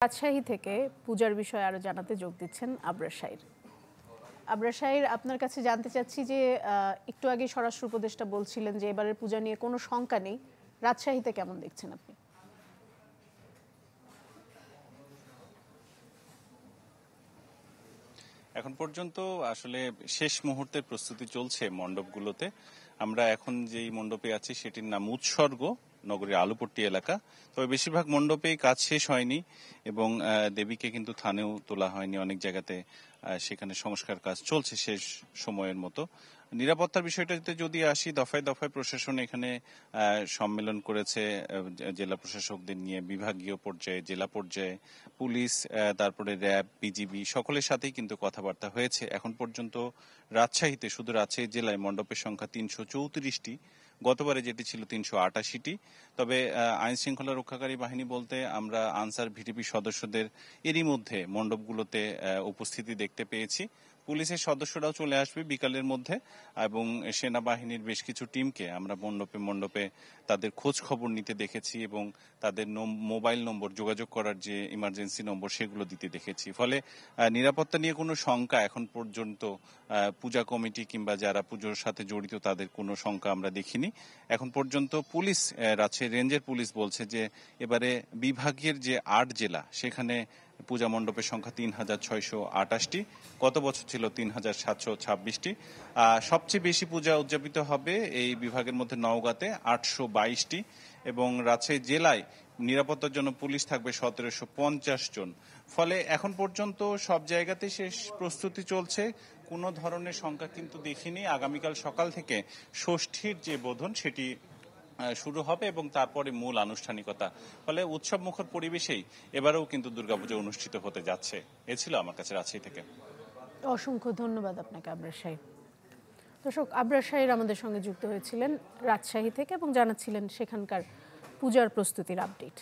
রাজশাহী থেকে পূজার বিষয়ে আরো জানাতে যোগ দিচ্ছেন আবরার শাহীর। আবরার শাহীর, আপনার কাছে জানতে চাচ্ছি যে একটু আগে স্বরাষ্ট্র উপদেষ্টা বলছিলেন যে এবারের পূজা নিয়ে কোনো শঙ্কা নেই, রাজশাহীতে কেমন দেখছেন আপনি? এখন পর্যন্ত আসলে শেষ মুহূর্তের প্রস্তুতি চলছে মণ্ডপগুলোতে। আমরা এখন যেই মণ্ডপে আছি সেটির নাম উৎসর্গ, নগরীর আলুপট্টি এলাকা। তবে বেশিরভাগ মণ্ডপেই কাজ শেষ হয়নি এবং দেবীকে কিন্তু থানেও তোলা হয়নি। অনেক জায়গাতে সেখানে সংস্কার কাজ চলছে শেষ সময়ের মতো। নিরাপত্তার বিষয়টাতে যদি আসি, দফায় দফায় প্রশাসন এখানে সম্মেলন করেছে জেলা প্রশাসকদের নিয়ে, বিভাগীয় পর্যায়ে, জেলা পর্যায়ে, পুলিশ, তারপরে র্যাব, বিজিবি সকলের সাথেই কিন্তু কথাবার্তা হয়েছে। এখন পর্যন্ত রাজশাহীতে, শুধু রাজশাহী জেলায় মণ্ডপের সংখ্যা ৩34টি, গতবারে যেটি ছিল ৩৮৮টি। তবে আইন শৃঙ্খলা রক্ষাকারী বাহিনী বলতে আমরা আনসার ভিডিপি সদস্যদের এরই মধ্যে মণ্ডপগুলোতে উপস্থিতি দেখতে পেয়েছি। পুলিশের সদস্যরাও চলে আসবে বিকালের মধ্যে এবং সেনাবাহিনীর বেশ কিছু টিমকে আমরা মণ্ডপে মণ্ডপে তাদের খোঁজ খবর নিতে দেখেছি এবং তাদের মোবাইল নম্বর, যোগাযোগ করার যে ইমার্জেন্সি নম্বর, সেগুলো দিতে দেখেছি। ফলে নিরাপত্তা নিয়ে কোনো শঙ্কা এখন পর্যন্ত পূজা কমিটি কিংবা যারা পুজোর সাথে জড়িত তাদের কোনো শঙ্কা আমরা দেখিনি এখন পর্যন্ত। পুলিশ, রাজশাহী রেঞ্জের পুলিশ বলছে যে এবারে বিভাগের যে ৮ জেলা, সেখানে পূজা মণ্ডপের সংখ্যা ৩,৬২৮টি, গত বছর ছিল ৩,৭26টি। সবচেয়ে বেশি পূজা উদযাপিত হবে এই বিভাগের মধ্যে নওগাঁতে ৮22টি এবং রাজশাহী জেলায় নিরাপত্তার জন্য পুলিশ থাকবে ১৭৫০ জন। ফলে এখন পর্যন্ত সব জায়গাতেই শেষ প্রস্তুতি চলছে, কোনো ধরনের শঙ্কা কিন্তু দেখিনি। আগামীকাল সকাল থেকে ষষ্ঠীর যে বোধন সেটি শুরু হবে এবং তারপরে মূল আনুষ্ঠানিকতা। ফলে উৎসব মুখর পরিবেশেই এবারেও কিন্তু দুর্গাপূজা অনুষ্ঠিত হতে যাচ্ছে। এ ছিল আমার কাছে রাজশাহী থেকে। অসংখ্য ধন্যবাদ আপনাকে আবরার শাহীর। দর্শক, আবরার শাহীর আমাদের সঙ্গে যুক্ত হয়েছিলেন রাজশাহী থেকে এবং জানাচ্ছিলেন সেখানকার পূজার প্রস্তুতির আপডেট।